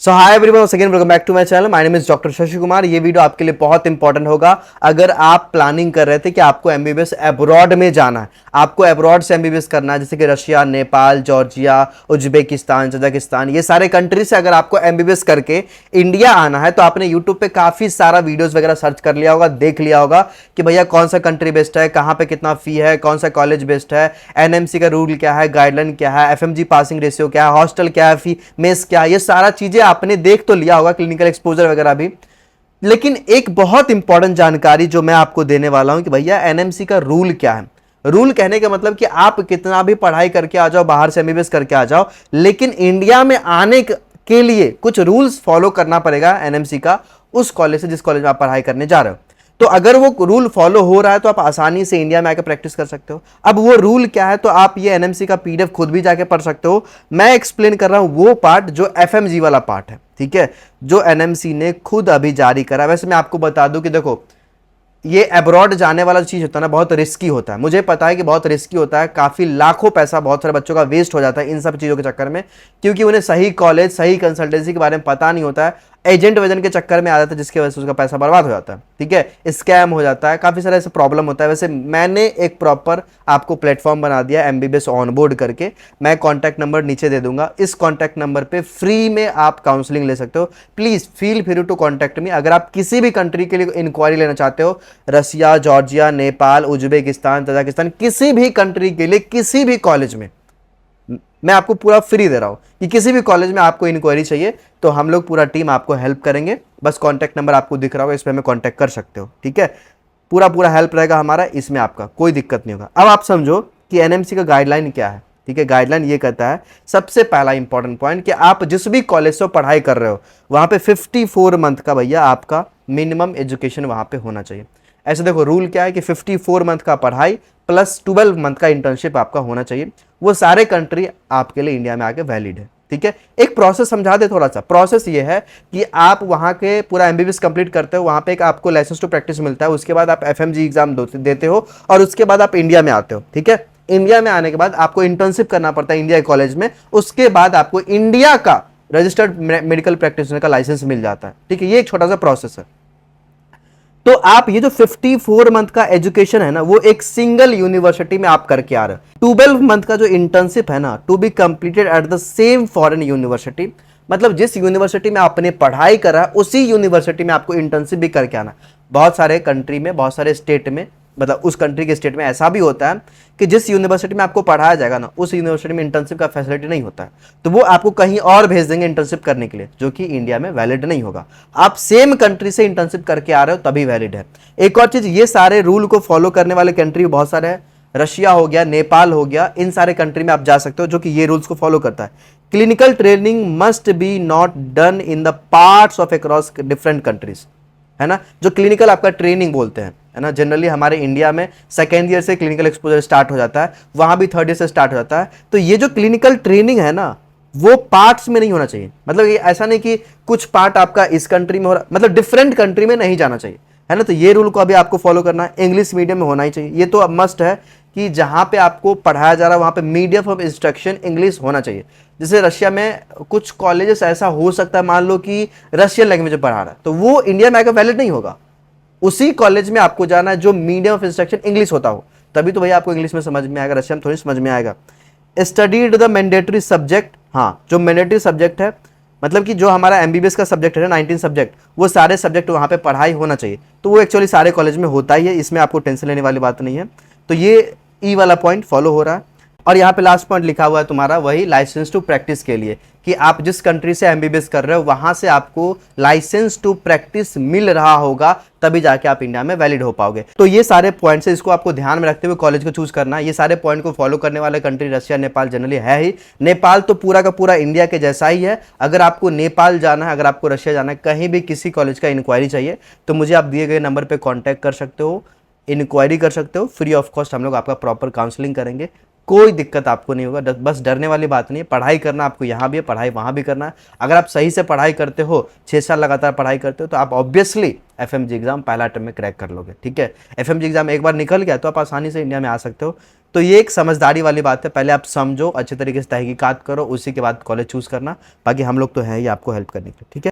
So hi everyone, once again welcome back to my channel. My name is doctor Shashi Kumar. ये video आपके लिए बहुत important होगा अगर आप प्लानिंग कर रहे थे कि आपको एमबीबीएस अब्रॉड में जाना है, आपको अब्रॉड से एमबीबीएस करना है, जैसे कि Russia, Nepal, Georgia, Uzbekistan, Kazakhstan, ये सारे कंट्री से अगर आपको एमबीबीएस करके इंडिया आना है तो आपने यूट्यूब पे काफी सारा वीडियोस वगैरह सर्च कर लिया होगा, देख लिया होगा कि भैया कौन सा कंट्री बेस्ट है, कहां पे कितना फी है, कौन सा कॉलेज बेस्ट है, एनएमसी का रूल क्या है, गाइडलाइन क्या है, एफएमजी पासिंग रेशियो क्या है, हॉस्टल क्या है, फी मेस क्या है, ये सारा चीजें आपने देख तो लिया होगा, क्लिनिकल एक्सपोजर वगैरह भी। लेकिन एक बहुत इंपॉर्टेंट जानकारी जो मैं आपको देने वाला हूं कि भैया एनएमसी का रूल क्या है। रूल कहने का मतलब कि आप कितना भी पढ़ाई करके आ जाओ, बाहर से एमबीबीएस करके आ जाओ, लेकिन इंडिया में आने के लिए कुछ रूल्स फॉलो करना पड़ेगा एनएमसी का, उस कॉलेज से जिस कॉलेज में आप पढ़ाई करने जा रहे हो। तो अगर वो रूल फॉलो हो रहा है तो आप आसानी से इंडिया में आकर प्रैक्टिस कर सकते हो। अब वो रूल क्या है तो आप ये एनएमसी का पीडीएफ खुद भी जाके पढ़ सकते हो। मैं एक्सप्लेन कर रहा हूं वो पार्ट जो एफएमजी वाला पार्ट है, ठीक है, जो एनएमसी ने खुद अभी जारी करा। वैसे मैं आपको बता दूं कि देखो, ये अब्रॉड जाने वाला चीज होता है ना, बहुत रिस्की होता है। मुझे पता है कि बहुत रिस्की होता है, काफी लाखों पैसा बहुत सारे बच्चों का वेस्ट हो जाता है इन सब चीजों के चक्कर में, क्योंकि उन्हें सही कॉलेज, सही कंसल्टेंसी के बारे में पता नहीं होता है। एजेंट वेजेंट के चक्कर में आ जाता है, जिसकी वजह से उसका पैसा बर्बाद हो जाता है, ठीक है, स्कैम हो जाता है, काफी सारा ऐसे प्रॉब्लम होता है। वैसे मैंने एक प्रॉपर आपको प्लेटफॉर्म बना दिया एमबीबीएस ऑन बोर्ड करके। मैं कॉन्टैक्ट नंबर नीचे दे दूंगा, इस कॉन्टैक्ट नंबर पे फ्री में आप काउंसलिंग ले सकते हो। Please feel free to contact me. अगर आप किसी भी कंट्री के लिए इंक्वायरी लेना चाहते हो, रसिया, जॉर्जिया, नेपाल, उज्बेकिस्तान, तजाकिस्तान, किसी भी कंट्री के लिए किसी भी कॉलेज में मैं आपको पूरा फ्री दे रहा हूं कि किसी भी कॉलेज में आपको इंक्वायरी चाहिए तो हम लोग पूरा टीम आपको हेल्प करेंगे। बस कॉन्टैक्ट नंबर आपको दिख रहा होगा, इस पर हमें कॉन्टैक्ट कर सकते हो, ठीक है। पूरा पूरा हेल्प रहेगा हमारा, इसमें आपका कोई दिक्कत नहीं होगा। अब आप समझो कि एनएमसी का गाइडलाइन क्या है, ठीक है। गाइडलाइन ये कहता है, सबसे पहला इंपॉर्टेंट पॉइंट, कि आप जिस भी कॉलेज से पढ़ाई कर रहे हो वहां पे 54 मंथ का भैया आपका मिनिमम एजुकेशन वहां पे होना चाहिए। ऐसे देखो रूल क्या है कि 54 मंथ का पढ़ाई प्लस 12 मंथ का इंटर्नशिप आपका होना चाहिए। वो सारे कंट्री आपके लिए इंडिया में आके वैलिड है, ठीक है। एक प्रोसेस समझा दे थोड़ा सा। प्रोसेस ये है कि आप वहां के पूरा एमबीबीएस कंप्लीट करते हो, वहां पे एक आपको लाइसेंस टू प्रैक्टिस मिलता है, उसके बाद आप एफएमजी एग्जाम देते हो और उसके बाद आप इंडिया में आते हो, ठीक है। इंडिया में आने के बाद आपको इंटर्नशिप करना पड़ता है इंडिया कॉलेज में, उसके बाद आपको इंडिया का रजिस्टर्ड मेडिकल प्रैक्टिशनर का लाइसेंस मिल जाता है, ठीक है। ये एक छोटा सा प्रोसेस है। तो आप ये जो 54 मंथ का एजुकेशन है ना, वो एक सिंगल यूनिवर्सिटी में आप करके आ रहे हो। 12 मंथ का जो इंटर्नशिप है ना, to be completed at the same foreign university, मतलब जिस यूनिवर्सिटी में आपने पढ़ाई करा उसी यूनिवर्सिटी में आपको इंटर्नशिप भी करके आना। बहुत सारे कंट्री में, बहुत सारे स्टेट में, मतलब उस कंट्री के स्टेट में ऐसा भी होता है कि जिस यूनिवर्सिटी में आपको पढ़ाया जाएगा ना, उस यूनिवर्सिटी में इंटर्नशिप का फैसिलिटी नहीं होता है, तो वो आपको कहीं और भेज देंगे इंटर्नशिप करने के लिए, जो कि इंडिया में वैलिड नहीं होगा। आप सेम कंट्री से इंटर्नशिप करके आ रहे हो तभी वैलिड है। एक और चीज, ये सारे रूल को फॉलो करने वाले कंट्री बहुत सारे हैं। रशिया हो गया, नेपाल हो गया, इन सारे कंट्री में आप जा सकते हो जो कि ये रूल्स को फॉलो करता है। Clinical training must be not done in the parts of across different countries, है ना। जो क्लिनिकल आपका ट्रेनिंग बोलते हैं, है ना, जनरली हमारे इंडिया में सेकेंड ईयर से क्लिनिकल एक्सपोजर स्टार्ट हो जाता है, वहां भी थर्ड ईयर से स्टार्ट हो जाता है। तो ये जो क्लिनिकल ट्रेनिंग है ना, वो पार्ट्स में नहीं होना चाहिए। मतलब ये ऐसा नहीं कि कुछ पार्ट आपका इस कंट्री में हो रहा, मतलब डिफरेंट कंट्री में नहीं जाना चाहिए, है ना। तो ये रूल को अभी आपको फॉलो करना है। इंग्लिश मीडियम में होना ही चाहिए, ये तो अब मस्ट है कि जहां पे आपको पढ़ाया जा रहा है वहां पे मीडियम ऑफ इंस्ट्रक्शन इंग्लिश होना चाहिए। जैसे रशिया में कुछ कॉलेजेस ऐसा हो सकता है, मान लो कि रशियन लैंग्वेज में पढ़ा रहा है, तो वो इंडिया में आकर वैलिड नहीं होगा। उसी कॉलेज में आपको जाना है जो मीडियम ऑफ इंस्ट्रक्शन इंग्लिश होता हो, तभी तो भैया आपको इंग्लिश में समझ में आएगा, रशियन में थोड़ी समझ में आएगा। स्टडीड द मैंडेटरी सब्जेक्ट, हाँ, जो मैंडेटरी सब्जेक्ट है, मतलब कि जो हमारा एमबीबीएस का सब्जेक्ट है ना, 19 सब्जेक्ट, वो सारे सब्जेक्ट वहां पे पढ़ाई होना चाहिए। तो वो एक्चुअली सारे कॉलेज में होता ही है, इसमें आपको टेंशन लेने वाली बात नहीं है। तो ये ई वाला पॉइंट फॉलो हो रहा है। और यहाँ पे लास्ट पॉइंट लिखा हुआ है तुम्हारा, वही लाइसेंस टू प्रैक्टिस के लिए, कि आप जिस कंट्री से एमबीबीएस कर रहे हो वहां से आपको लाइसेंस टू प्रैक्टिस मिल रहा होगा, तभी जाके आप इंडिया में वैलिड हो पाओगे। तो ये सारे पॉइंट्स है, इसको आपको ध्यान में रखते हुए कॉलेज को चूज करना है। ये सारे पॉइंट को फॉलो करने वाले कंट्री रशिया, नेपाल जनरली है ही। नेपाल तो पूरा का पूरा इंडिया के जैसा ही है। अगर आपको नेपाल जाना है, अगर आपको रशिया जाना है, कहीं भी किसी कॉलेज का इंक्वायरी चाहिए तो मुझे आप दिए गए नंबर पर कॉन्टैक्ट कर सकते हो, इंक्वायरी कर सकते हो। फ्री ऑफ कॉस्ट हम लोग आपका प्रॉपर काउंसलिंग करेंगे, कोई दिक्कत आपको नहीं होगा। बस डरने वाली बात नहीं है। पढ़ाई करना आपको यहाँ भी है, पढ़ाई वहाँ भी करना है। अगर आप सही से पढ़ाई करते हो, 6 साल लगातार पढ़ाई करते हो, तो आप ऑब्वियसली एफएमजी एग्जाम पहला अटेम्प्ट में क्रैक कर लोगे, ठीक है। एफएमजी एग्जाम एक बार निकल गया तो आप आसानी से इंडिया में आ सकते हो। तो ये एक समझदारी वाली बात है, पहले आप समझो, अच्छे तरीके से तहकीकात करो, उसी के बाद कॉलेज चूज करना। बाकी हम लोग तो हैं ही आपको हेल्प करने के लिए, ठीक है।